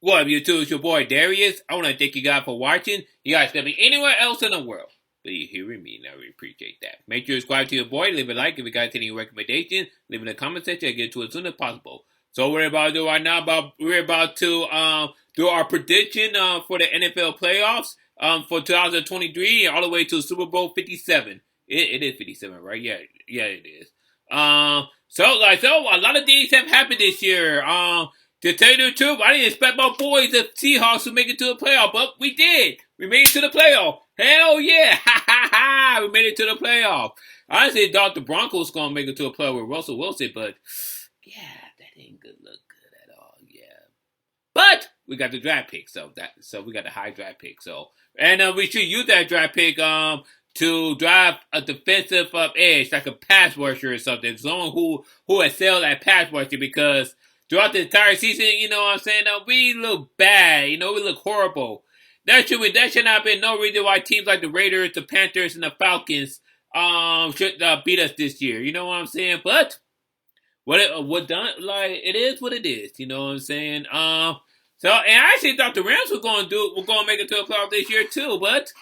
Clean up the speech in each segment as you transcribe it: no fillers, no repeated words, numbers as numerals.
What up, YouTube? It's your boy Darius. I want to thank you guys for watching. You guys could be anywhere else in the world, but you're hearing me, and I really appreciate that. Make sure you subscribe to your boy, leave a like if you guys have any recommendations, leave in the comment section. I get to it as soon as possible. So what we're about to do right now, we're about to do our prediction for the NFL playoffs for 2023 all the way to Super Bowl 57. It is 57, right? Yeah, it is. So a lot of things have happened this year. To tell you the truth, I didn't expect my boys, the Seahawks, to make it to the playoff, but we did. We made it to the playoff. Hell yeah! Ha ha ha! We made it to the playoff. I honestly thought the Broncos was gonna make it to a playoff with Russell Wilson, but yeah, that ain't look good at all. Yeah, but we got the draft pick, so we got the high draft pick. And we should use that draft pick to draft a defensive edge, like a pass rusher or something, someone who excels at pass rushing because throughout the entire season, you know what I'm saying? We look bad. We look horrible. That should not have been no reason why teams like the Raiders, the Panthers, and the Falcons should beat us this year. You know what I'm saying? But it is what it is. You know what I'm saying? And I actually thought the Rams were going to make it to a playoff this year too, but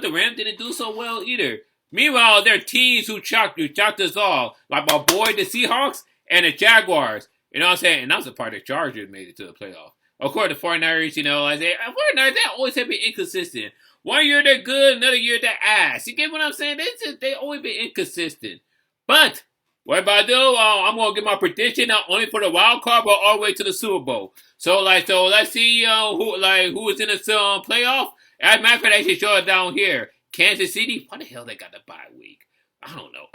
the Rams didn't do so well either. Meanwhile, there are teams who shocked us all, like my boy the Seahawks and the Jaguars. You know what I'm saying? And that was the part the Chargers made it to the playoff. Of course, the 49ers, I say, 49ers, they always have been inconsistent. One year they're good, another year they're ass. You get what I'm saying? They always been inconsistent. But, what about do? I'm going to give my prediction not only for the wild card, but all the way to the Super Bowl. So let's see who is in the playoff. As a matter of fact, they should show it down here. Kansas City, why the hell they got the bye week? I don't know.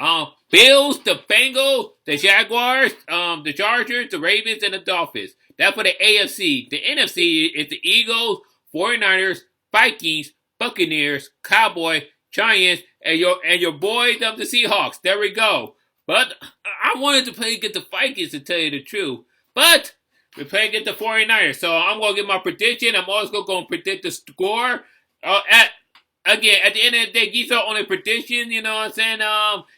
Bills, the Bengals, the Jaguars, the Chargers, the Ravens, and the Dolphins. That's for the AFC. The NFC is the Eagles, 49ers, Vikings, Buccaneers, Cowboys, Giants, and your boys of the Seahawks. There we go. But I wanted to play against the Vikings, to tell you the truth. But we play against the 49ers. So I'm going to give my prediction. I'm also going to predict the score. Again, at the end of the day, these are only predictions, you know what I'm saying?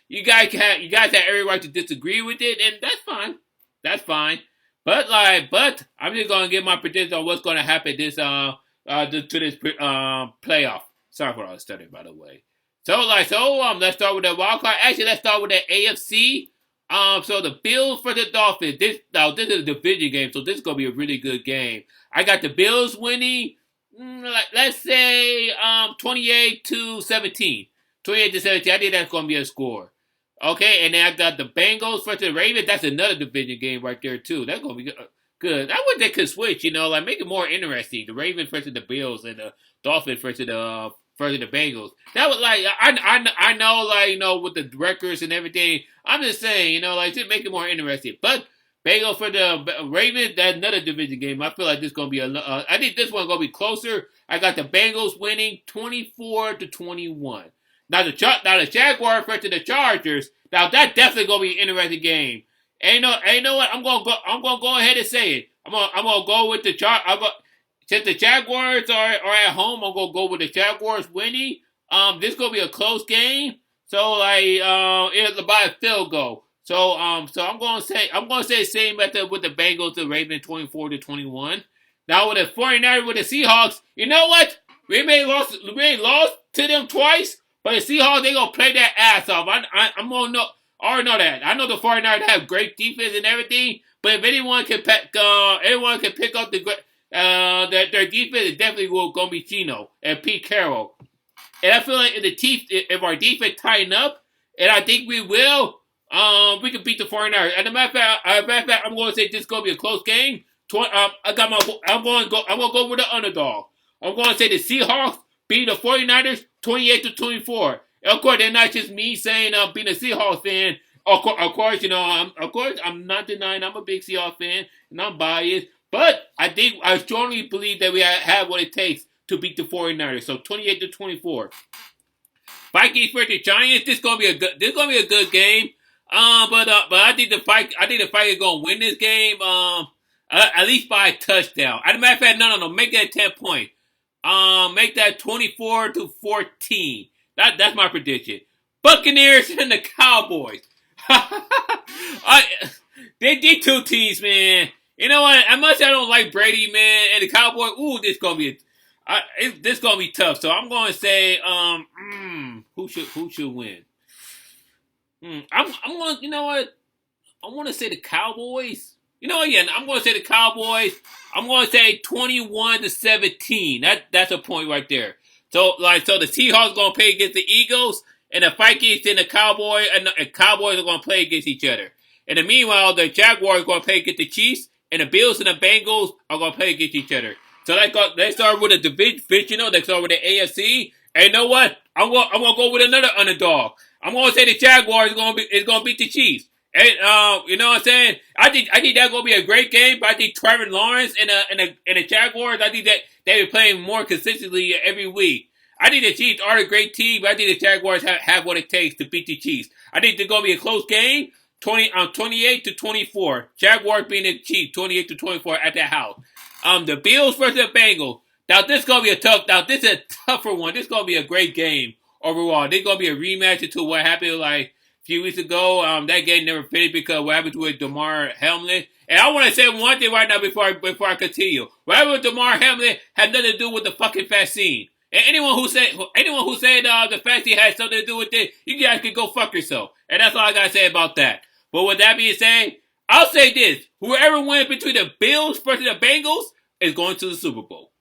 You guys have every right to disagree with it, and that's fine. That's fine. But I'm just gonna give my prediction on what's gonna happen this to this playoff. Sorry for all the stuttering, by the way. Let's start with the wild card. Actually, let's start with the AFC. So the Bills for the Dolphins. This is a division game, so this is gonna be a really good game. I got the Bills winning. Let's say 28-17. 28-17. I think that's going to be a score. Okay, and then I got the Bengals versus the Ravens. That's another division game right there, too. That's going to be good. I wish they could switch, make it more interesting. The Ravens versus the Bills and the Dolphins versus the Bengals. That was I know, with the records and everything. I'm just saying, just make it more interesting. But Bengals for the Ravens, that's another division game. I feel like this is going to be I think this one's going to be closer. I got the Bengals winning 24-21. Now the Jaguars versus the Chargers. Now that's definitely going to be an interesting game. And you know what? I'm going to go ahead and say it. I'm going to go with the since the Jaguars are at home, I'm going to go with the Jaguars winning. This is going to be a close game. So it's about a field goal. So I'm going to say the same method with the Bengals, the Ravens, 24-21. Now with the 49ers, with the Seahawks, you know what? We may lost to them twice, but the Seahawks, they gonna play their ass off. I'm gonna know. I already know that. I know the 49ers have great defense and everything, but if anyone can pick up their defense, it definitely gonna be Chino and Pete Carroll. And I feel like if our defense tighten up, and I think we will. We can beat the 49ers. And as a matter of fact, I'm going to say this is going to be a close game. I'm going to go with the underdog. I'm going to say the Seahawks beat the 49ers 28-24. Of course, that's not just me saying being a Seahawks fan. Of course, I'm not denying I'm a big Seahawks fan and I'm biased. But I strongly believe that we have what it takes to beat the 49ers. So 28-24. Vikings versus Giants. This is going to be a good game. But I think the Vikings are gonna win this game. At least by a touchdown. As a matter of fact, no. Make that 10 points. Make that 24-14. That's my prediction. Buccaneers and the Cowboys. These two teams, man. You know what? As much as I don't like Brady, man, and the Cowboys, this gonna be tough. So I'm gonna say, who should win? I'm gonna, you know what? I want to say the Cowboys. You know what? Yeah, I'm gonna say the Cowboys. I'm gonna say 21-17. That's a point right there. So the Seahawks gonna play against the Eagles, and the Vikings and the Cowboys and the Cowboys are gonna play against each other. And then meanwhile, the Jaguars are gonna play against the Chiefs, and the Bills and the Bengals are gonna play against each other. So let's start with the divisional. Let's start with the AFC. And you know what? I'm gonna go with another underdog. I'm gonna say the Jaguars is gonna beat the Chiefs. And you know what I'm saying? I think that's gonna be a great game. But I think Trevor Lawrence and the Jaguars, I think that they be playing more consistently every week. I think the Chiefs are a great team, but I think the Jaguars have what it takes to beat the Chiefs. I think they're gonna be a close game, 28-24. Jaguars being the Chiefs, 28-24 at their house. The Bills versus the Bengals. Now this is gonna be this is a tougher one. This is gonna be a great game overall. This is gonna be a rematch to what happened like few weeks ago. That game never finished because what happened with Damar Hamlin. And I want to say one thing right now before I continue. What happened with Damar Hamlin had nothing to do with the fucking vaccine. And anyone who said the vaccine had something to do with it, you guys can go fuck yourself. And that's all I gotta say about that. But with that being said, I'll say this: whoever wins between the Bills versus the Bengals is going to the Super Bowl.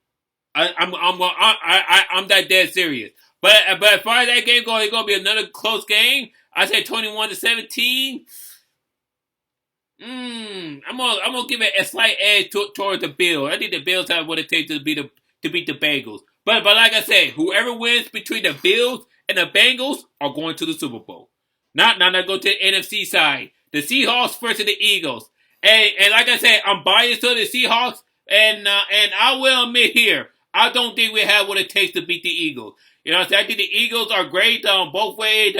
I'm that dead serious. But as far as that game goes, it's gonna be another close game. I say 21-17. I'm gonna give it a slight edge towards the Bills. I think the Bills have what it takes to beat the Bengals. But like I said, whoever wins between the Bills and the Bengals are going to the Super Bowl. Now go to the NFC side. The Seahawks versus the Eagles. And like I said, I'm biased to the Seahawks, and I will admit here, I don't think we have what it takes to beat the Eagles. You know what I'm saying? I think the Eagles are great both ways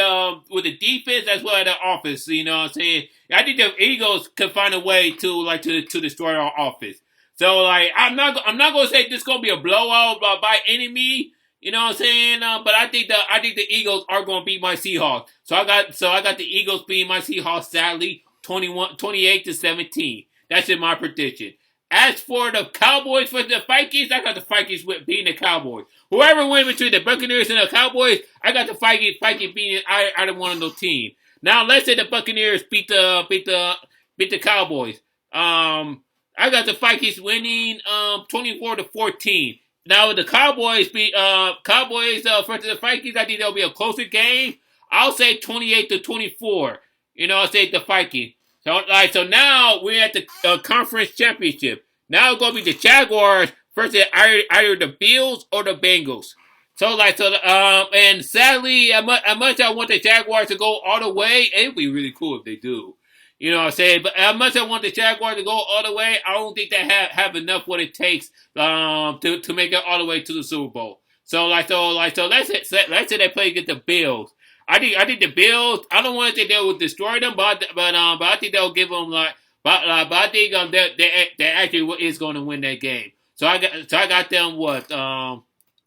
with the defense as well as the offense. You know what I'm saying? I think the Eagles can find a way to destroy our offense. So I'm not gonna say this is gonna be a blowout by any means. You know what I'm saying? But I think the Eagles are gonna beat my Seahawks. So I got the Eagles beating my Seahawks sadly 28-17. That's in my prediction. As for the Cowboys for the Vikings, I got the Vikings beating the Cowboys. Whoever wins between the Buccaneers and the Cowboys, I got the Vikings beating either one of those teams. Now let's say the Buccaneers beat the Cowboys. I got the Vikings winning 24-14. Now the Cowboys versus the Vikings, I think that'll be a closer game. I'll say 28-24. You know, I'll say the Vikings. So now we're at the conference championship. Now it's gonna be the Jaguars versus either the Bills or the Bengals. And sadly, as much I want the Jaguars to go all the way, it'd be really cool if they do. You know what I'm saying? But as much as I want the Jaguars to go all the way, I don't think they have enough what it takes to make it all the way to the Super Bowl. So let's say they play against the Bills. I think the Bills. I don't want to think they will destroy them, but I think they'll give them but I think they actually is going to win that game. So I got them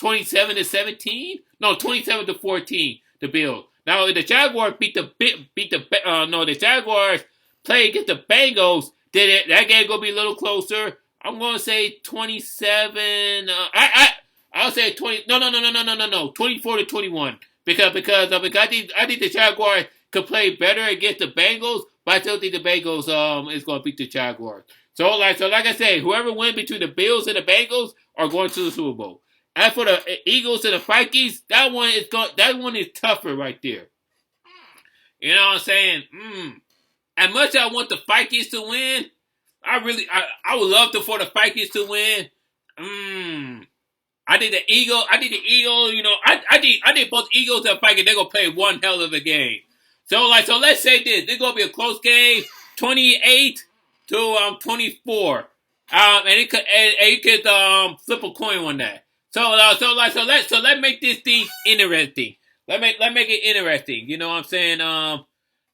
27-17? No, 27-14. The Bills. Now the Jaguars the Jaguars play against the Bengals. That game gonna be a little closer. I'm gonna say 27. I'll say 20. No. 24-21. Because I think the Jaguars could play better against the Bengals, but I still think the Bengals is going to beat the Jaguars. So like I say, whoever wins between the Bills and the Bengals are going to the Super Bowl. As for the Eagles and the Vikings, that one is tougher right there. You know what I'm saying? As much as I want the Vikings to win, I would love for the Vikings to win. I think the Eagles, you know, I think both Eagles and Vikings, they're going to play one hell of a game. So let's say this is going to be a close game, 28-24. And it could flip a coin on that. So let's make this thing interesting. Let's make it interesting. You know what I'm saying?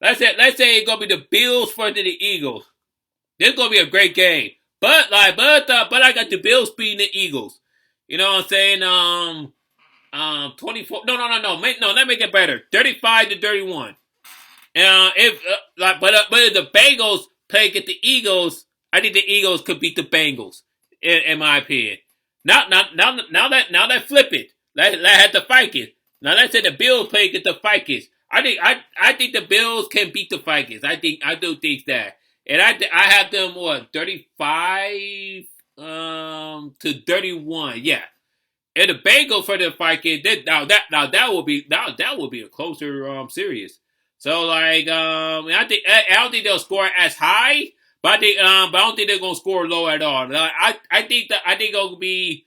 Let's say it's going to be the Bills versus the Eagles. This is going to be a great game. But I got the Bills beating the Eagles. You know what I'm saying? 24. No. Let's make it better. 35-31. If the Bengals play against the Eagles, I think the Eagles could beat the Bengals, in my opinion. Now that flip it. Let had the Vikings. Now let's say the Bills play against the Vikings. I think the Bills can beat the Vikings. I do think that. And I have them 35 to 31. Yeah. And the Bengals for the Vikings, that will be a closer series. So I don't think they'll score as high, but I don't think they're gonna score low at all. I think it'll be,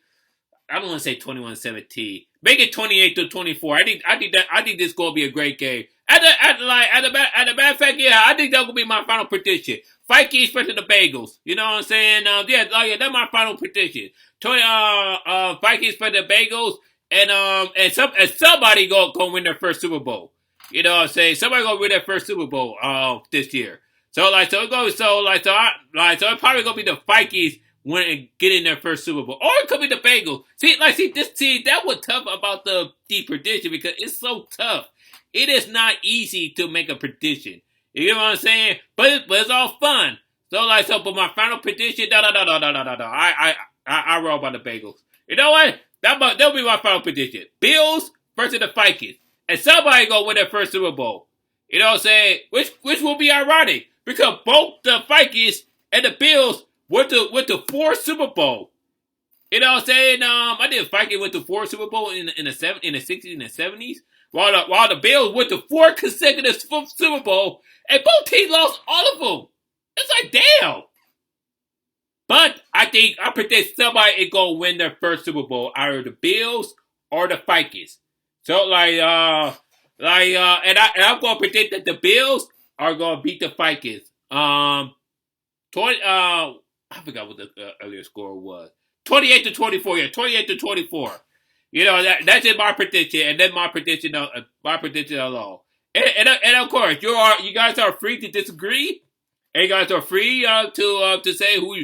I don't want to say 21-17. Make it 28-24. I think this is gonna be a great game. At the matter of fact, yeah, I think that will be my final prediction. Vikings versus the Bengals. You know what I'm saying? Yeah, that's my final prediction. Vikings versus the Bengals, and somebody go win their first Super Bowl. You know what I'm saying? Somebody gonna win their first Super Bowl this year. So it's probably gonna be the Vikings getting their first Super Bowl, or it could be the Bengals. That was tough about the prediction because it's so tough. It is not easy to make a prediction. You know what I'm saying? But it's all fun. But my final prediction, no. I roll by the Bengals. You know what? That'll be my final prediction. Bills versus the Vikings, and somebody gonna win their first Super Bowl. You know what I'm saying? Which will be ironic because both the Vikings and the Bills went to 4 Super Bowl. You know what I'm saying? I think Vikings went to 4 Super Bowl in the 60s and the 70s, while the Bills went to 4 consecutive Super Bowl, and both teams lost all of them. It's like, damn. But I predict somebody is gonna win their first Super Bowl, either the Bills or the Vikings. So and I'm gonna predict that the Bills are gonna beat the Vikings. I forgot what the earlier score was. 28-24. Yeah, 28-24. You know that's in my prediction, and then my prediction alone. And of course, you guys are free to disagree. And you guys are free to say who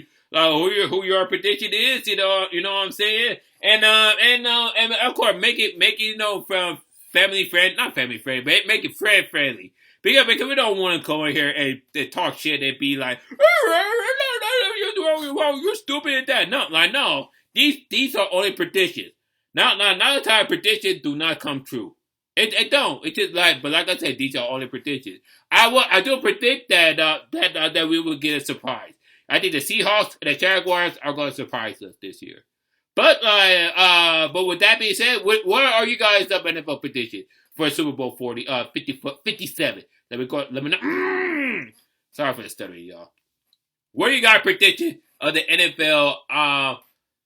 your prediction is. You know what I'm saying. And of course, make it from family friend, not family friend, but make it friend friendly. Because we don't want to come in here and talk shit and be like, you're stupid at that. No. These are only predictions. Not the time predictions do not come true. It don't. It's just but like I said, these are only predictions. I do predict that we will get a surprise. I think the Seahawks and the Jaguars are going to surprise us this year. But with that being said, what are you guys' NFL prediction for Super Bowl 57? Let me know. Sorry for the stuttering, y'all. What are you guys' prediction of the NFL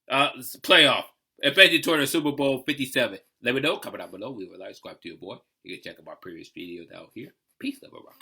playoff, especially toward the Super Bowl 57? Let me know. Comment down below. We will like, subscribe to your boy. You can check out my previous videos out here. Peace, love, and rock.